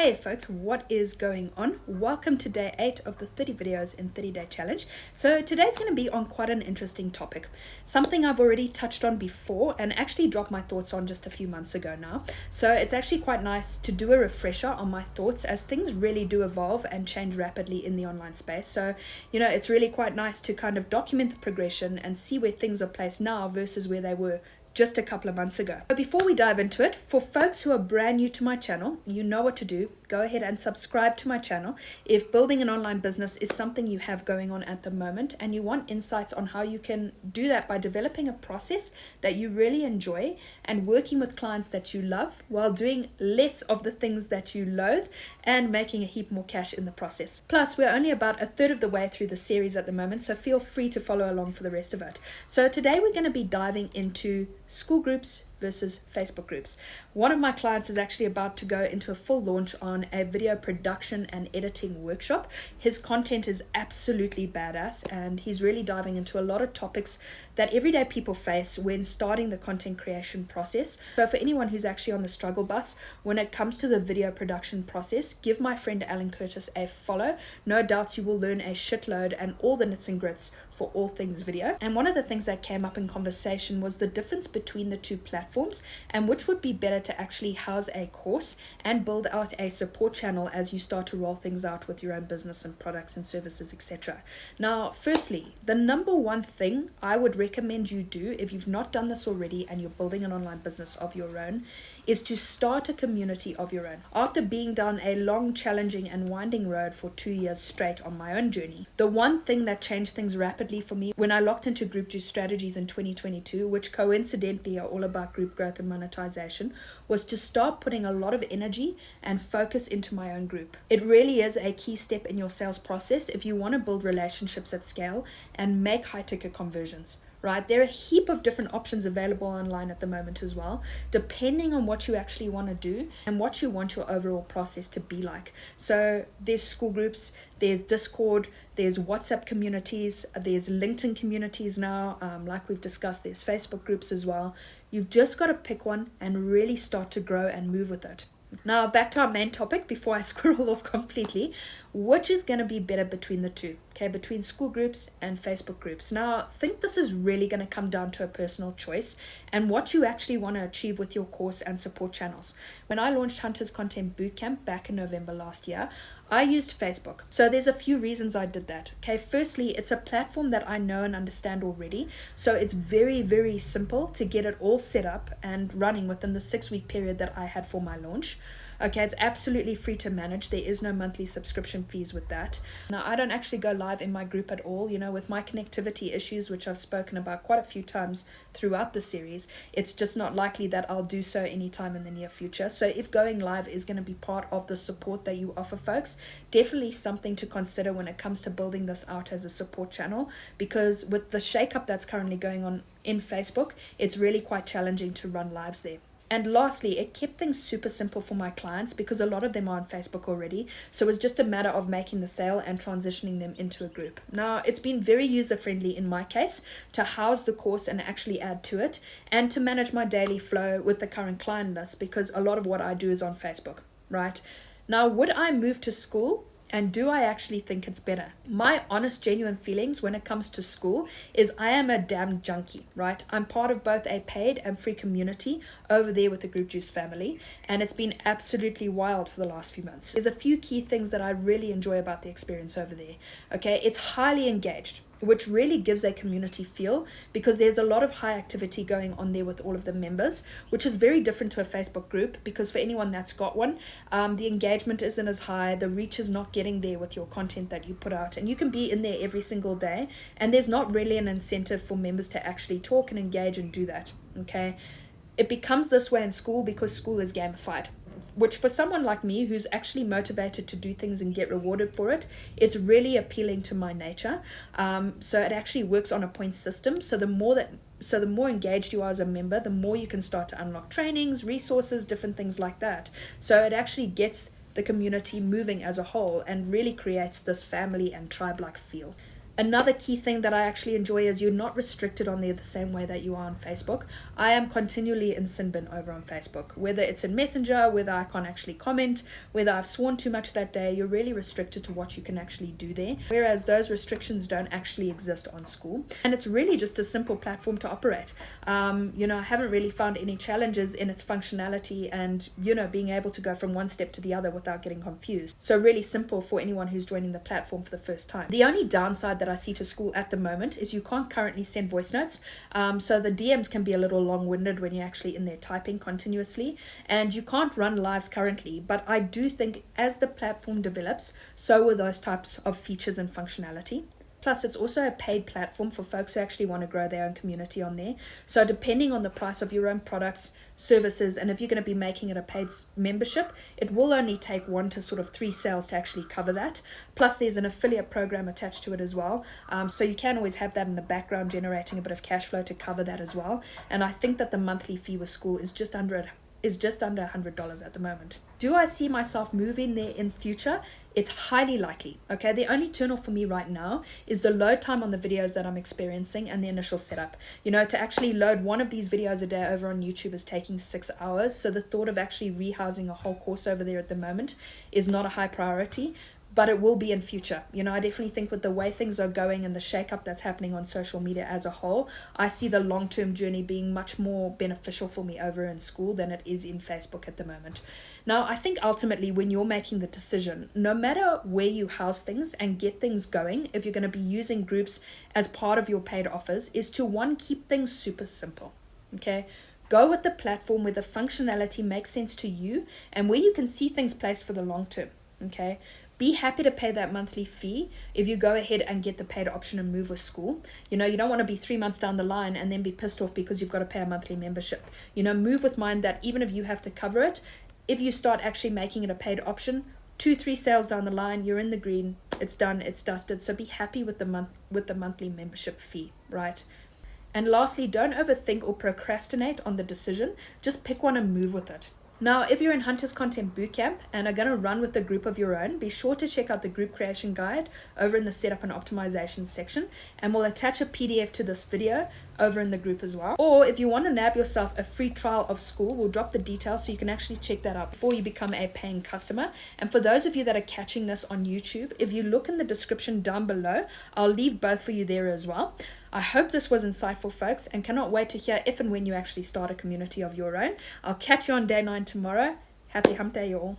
Hey folks, what is going on? Welcome to day 8 of the 30 videos in 30 day challenge. So today's going to be on quite an interesting topic, something I've already touched on before and actually dropped my thoughts on just a few months ago now. So it's actually quite nice to do a refresher on my thoughts as things really do evolve and change rapidly in the online space. So, it's really quite nice to kind of document the progression and see where things are placed now versus where they were just a couple of months ago. But before we dive into it, for folks who are brand new to my channel, you know what to do. Go ahead and subscribe to my channel if building an online business is something you have going on at the moment and you want insights on how you can do that by developing a process that you really enjoy and working with clients that you love while doing less of the things that you loathe and making a heap more cash in the process. Plus, we're only about a third of the way through the series at the moment, so feel free to follow along for the rest of it. So today we're going to be diving into Skool groups versus Facebook groups. One of my clients is actually about to go into a full launch on a video production and editing workshop. His content is absolutely badass and he's really diving into a lot of topics that everyday people face when starting the content creation process. So for anyone who's actually on the struggle bus, when it comes to the video production process, give my friend Alan Curtis a follow. No doubts you will learn a shitload and all the nits and grits for all things video. And one of the things that came up in conversation was the difference between the two platforms and which would be better to actually house a course and build out a support channel as you start to roll things out with your own business and products and services, etc. Now, firstly, the number one thing I would recommend you do if you've not done this already and you're building an online business of your own is to start a community of your own. After being down a long, challenging and winding road for 2 years straight on my own journey, the one thing that changed things rapidly for me when I locked into group juice strategies in 2022, which coincidentally are all about group growth and monetization, was to start putting a lot of energy and focus into my own group. It really is a key step in your sales process if you want to build relationships at scale and make high ticket conversions. Right, there are a heap of different options available online at the moment as well, depending on what you actually want to do and what you want your overall process to be like. So there's Skool groups, there's Discord, there's WhatsApp communities, there's LinkedIn communities now, like we've discussed, there's Facebook groups as well. You've just got to pick one and really start to grow and move with it. Now back to our main topic before I squirrel off completely. Which is going to be better between the two? Okay, between Skool groups and Facebook groups. Now, I think this is really going to come down to a personal choice and what you actually want to achieve with your course and support channels. When I launched Hunter's Content Bootcamp back in November last year, I used Facebook. So there's a few reasons I did that. Okay, firstly, it's a platform that I know and understand already. So it's very, very simple to get it all set up and running within the 6-week period that I had for my launch. Okay, it's absolutely free to manage. There is no monthly subscription fees with that. Now, I don't actually go live in my group at all. With my connectivity issues, which I've spoken about quite a few times throughout the series, it's just not likely that I'll do so anytime in the near future. So if going live is going to be part of the support that you offer folks, definitely something to consider when it comes to building this out as a support channel, because with the shakeup that's currently going on in Facebook, it's really quite challenging to run lives there. And lastly, it kept things super simple for my clients because a lot of them are on Facebook already. So it was just a matter of making the sale and transitioning them into a group. Now, it's been very user-friendly in my case to house the course and actually add to it and to manage my daily flow with the current client list because a lot of what I do is on Facebook, right? Now, would I move to Skool? And do I actually think it's better? My honest, genuine feelings when it comes to Skool is I am a damn junkie, right? I'm part of both a paid and free community over there with the Group Juice family, and it's been absolutely wild for the last few months. There's a few key things that I really enjoy about the experience over there. Okay, it's highly engaged, which really gives a community feel because there's a lot of high activity going on there with all of the members, which is very different to a Facebook group because for anyone that's got one, the engagement isn't as high, the reach is not getting there with your content that you put out, and you can be in there every single day, and there's not really an incentive for members to actually talk and engage and do that, okay? It becomes this way in Skool because Skool is gamified, which for someone like me who's actually motivated to do things and get rewarded for it, it's really appealing to my nature. So it actually works on a point system. So the more engaged you are as a member, the more you can start to unlock trainings, resources, different things like that. So it actually gets the community moving as a whole and really creates this family and tribe-like feel. Another key thing that I actually enjoy is you're not restricted on there the same way that you are on Facebook. I am continually in sin bin over on Facebook, whether it's in Messenger, whether I can't actually comment, whether I've sworn too much that day. You're really restricted to what you can actually do there, whereas those restrictions don't actually exist on Skool. And it's really just a simple platform to operate. I haven't really found any challenges in its functionality and, being able to go from one step to the other without getting confused. So really simple for anyone who's joining the platform for the first time. The only downside that I see to Skool at the moment is you can't currently send voice notes. So the DMs can be a little long-winded when you're actually in there typing continuously, and you can't run lives currently. But I do think as the platform develops, so will those types of features and functionality. Plus, it's also a paid platform for folks who actually want to grow their own community on there. So depending on the price of your own products, services, and if you're going to be making it a paid membership, it will only take 1 to sort of 3 sales to actually cover that. Plus, there's an affiliate program attached to it as well. So you can always have that in the background generating a bit of cash flow to cover that as well. And I think that the monthly fee with Skool is just under $100 at the moment. Do I see myself moving there in future? It's highly likely. Okay, the only turn off for me right now is the load time on the videos that I'm experiencing and the initial setup. To actually load one of these videos a day over on YouTube is taking 6 hours. So the thought of actually rehousing a whole course over there at the moment is not a high priority. But it will be in future. I definitely think with the way things are going and the shakeup that's happening on social media as a whole, I see the long-term journey being much more beneficial for me over in Skool than it is in Facebook at the moment. Now, I think ultimately when you're making the decision, no matter where you house things and get things going, if you're going to be using groups as part of your paid offers, is to one, keep things super simple. Okay? Go with the platform where the functionality makes sense to you and where you can see things placed for the long term. Okay? Be happy to pay that monthly fee if you go ahead and get the paid option and move with Skool. You don't want to be 3 months down the line and then be pissed off because you've got to pay a monthly membership. Move with mind that even if you have to cover it, if you start actually making it a paid option, 2-3 sales down the line, you're in the green, it's done, it's dusted. So be happy with the monthly membership fee, right? And lastly, don't overthink or procrastinate on the decision. Just pick one and move with it. Now, if you're in Hunters Content Bootcamp and are going to run with a group of your own, be sure to check out the group creation guide over in the setup and optimization section, and we'll attach a PDF to this video over in the group as well. Or if you want to nab yourself a free trial of Skool, we'll drop the details so you can actually check that out before you become a paying customer. And for those of you that are catching this on YouTube, if you look in the description down below, I'll leave both for you there as well. I hope this was insightful, folks, and cannot wait to hear if and when you actually start a community of your own. I'll catch you on day 9 tomorrow. Happy hump day, you all.